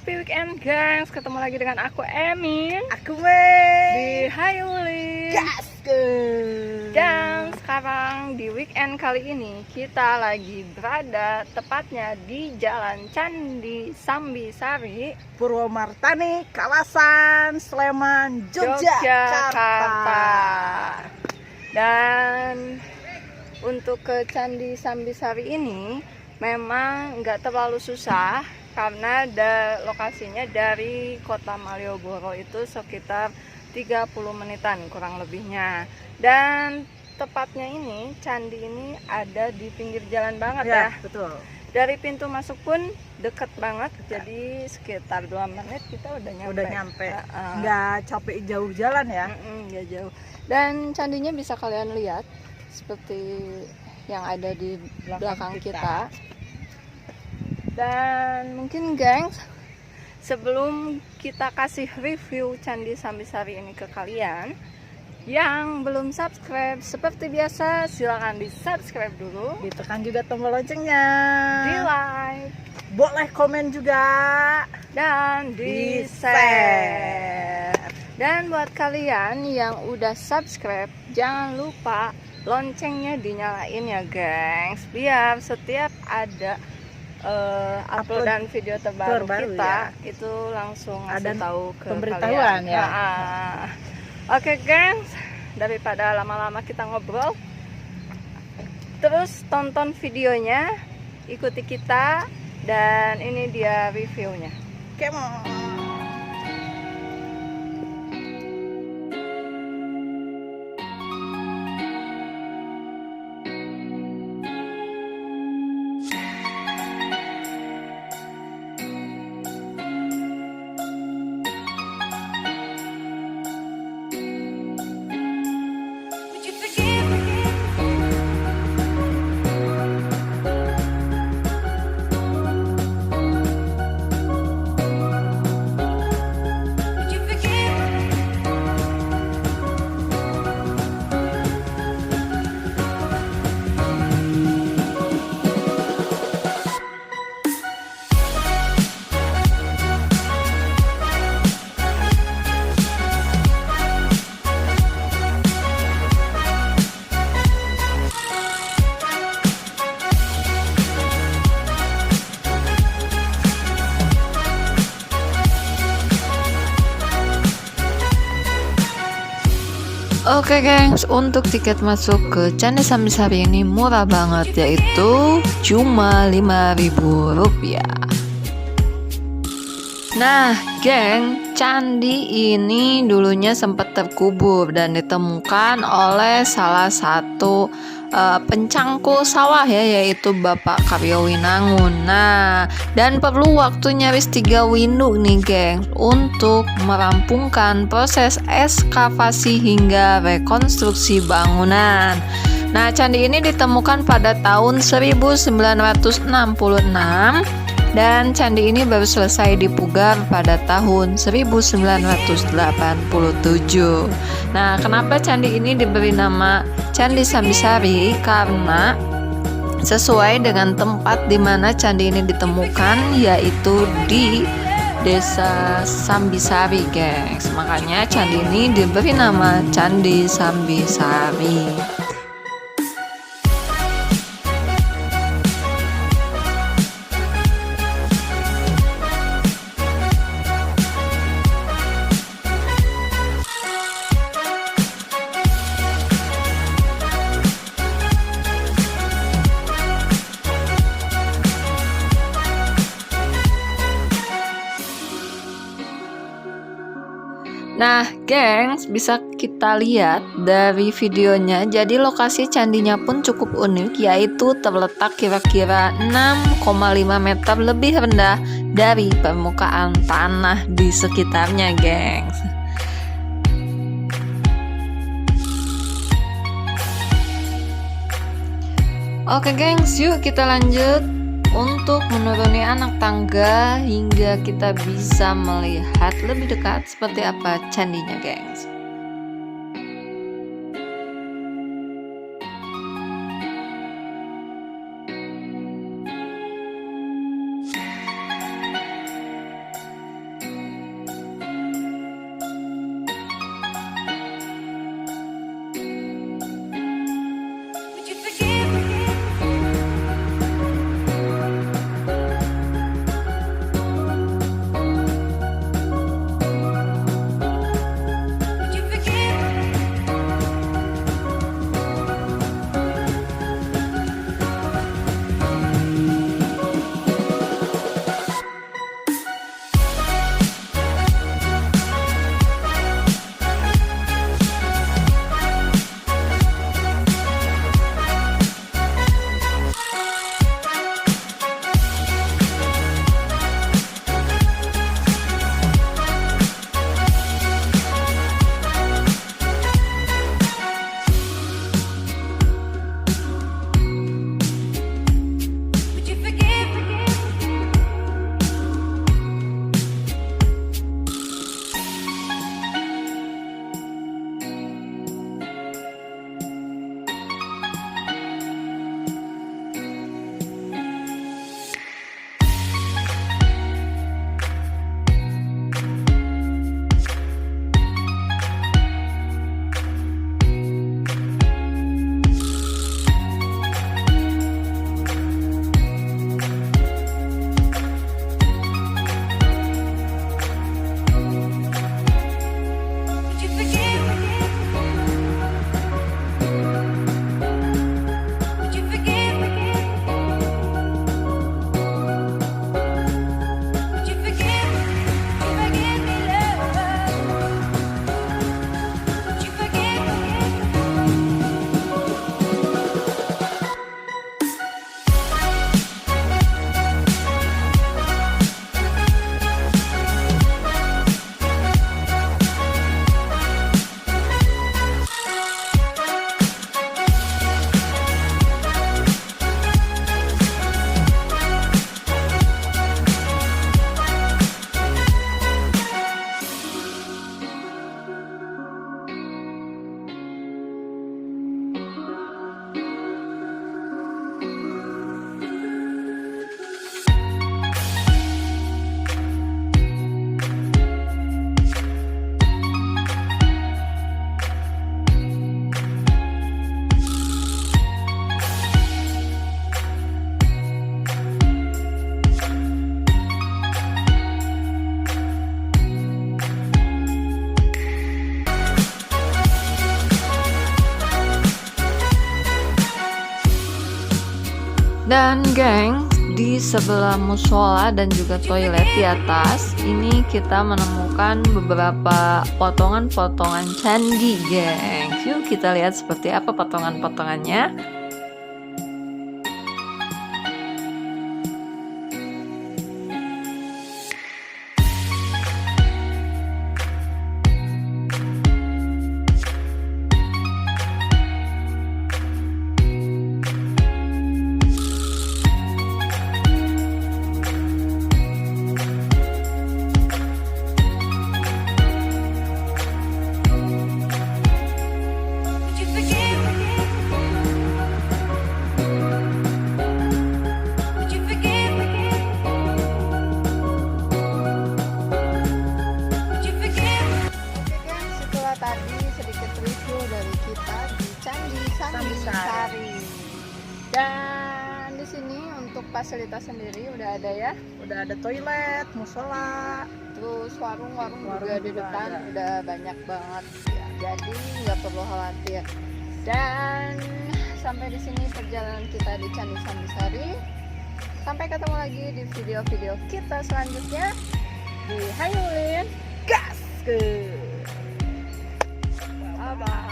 Happy weekend guys, ketemu lagi dengan aku Emin, Aku Mei di Hayuli. Gaskeun. Dan sekarang di weekend kali ini kita lagi berada tepatnya di Jalan Candi Sambisari, Purwomartani, kawasan Sleman, Yogyakarta. Dan untuk ke Candi Sambisari ini memang nggak terlalu susah karena lokasinya dari kota Malioboro itu sekitar 30 menitan kurang lebihnya. Dan tepatnya ini candi ini ada di pinggir jalan banget ya. Betul. Dari pintu masuk pun deket banget, jadi sekitar 2 menit kita udah nyampe. Nggak capek jauh jalan ya. Nggak jauh. Dan candinya bisa kalian lihat seperti yang ada di belakang kita. Dan mungkin gengs, sebelum kita kasih review Candi Sambisari ini ke kalian, yang belum subscribe seperti biasa silahkan di subscribe dulu, Ditekan juga tombol loncengnya, di like, boleh komen juga, dan di share. Dan buat kalian yang udah subscribe, jangan lupa loncengnya dinyalain ya gengs, biar setiap ada uploadan video terbaru kita ya, itu langsung ngasih tahu ke pemberitahuan kalian. Oke gengs, daripada lama-lama kita ngobrol, terus tonton videonya, ikuti kita, dan ini dia reviewnya. Come on. Oke gengs, untuk tiket masuk ke Candi Sambisari ini murah banget, yaitu cuma Rp5.000. Nah geng, candi ini dulunya sempat terkubur dan ditemukan oleh salah satu pencangkul sawah ya, yaitu Bapak Karyowinangun. Nah, dan perlu waktu nyaris 3 windu nih geng untuk merampungkan proses ekskavasi hingga rekonstruksi bangunan. Nah, candi ini ditemukan pada tahun 1966 dan candi ini baru selesai dipugar pada tahun 1987. Nah, kenapa candi ini diberi nama Candi Sambisari? Karena sesuai dengan tempat di mana candi ini ditemukan, yaitu di Desa Sambisari, gengs. Makanya candi ini diberi nama Candi Sambisari. Nah, gengs, bisa kita lihat dari videonya. Jadi lokasi candinya pun cukup unik, yaitu terletak kira-kira 6,5 meter lebih rendah dari permukaan tanah di sekitarnya, gengs. Oke, gengs, yuk kita lanjut untuk menuruni anak tangga hingga kita bisa melihat lebih dekat seperti apa candinya, gengs. Dan geng, di sebelah musola dan juga toilet di atas ini kita menemukan beberapa potongan-potongan candi, geng. Yuk kita lihat seperti apa potongan-potongannya. Tadi sedikit review dari kita di Candi Sambisari. Dan di sini untuk fasilitas sendiri udah ada ya. Udah ada toilet, musola, Terus warung-warung juga di juga depan ada. udah banyak banget ya. Jadi nggak perlu khawatir. Dan sampai di sini perjalanan kita di Candi Sambisari. Sampai ketemu lagi di video-video kita selanjutnya di Hayulin gas ke. Bye.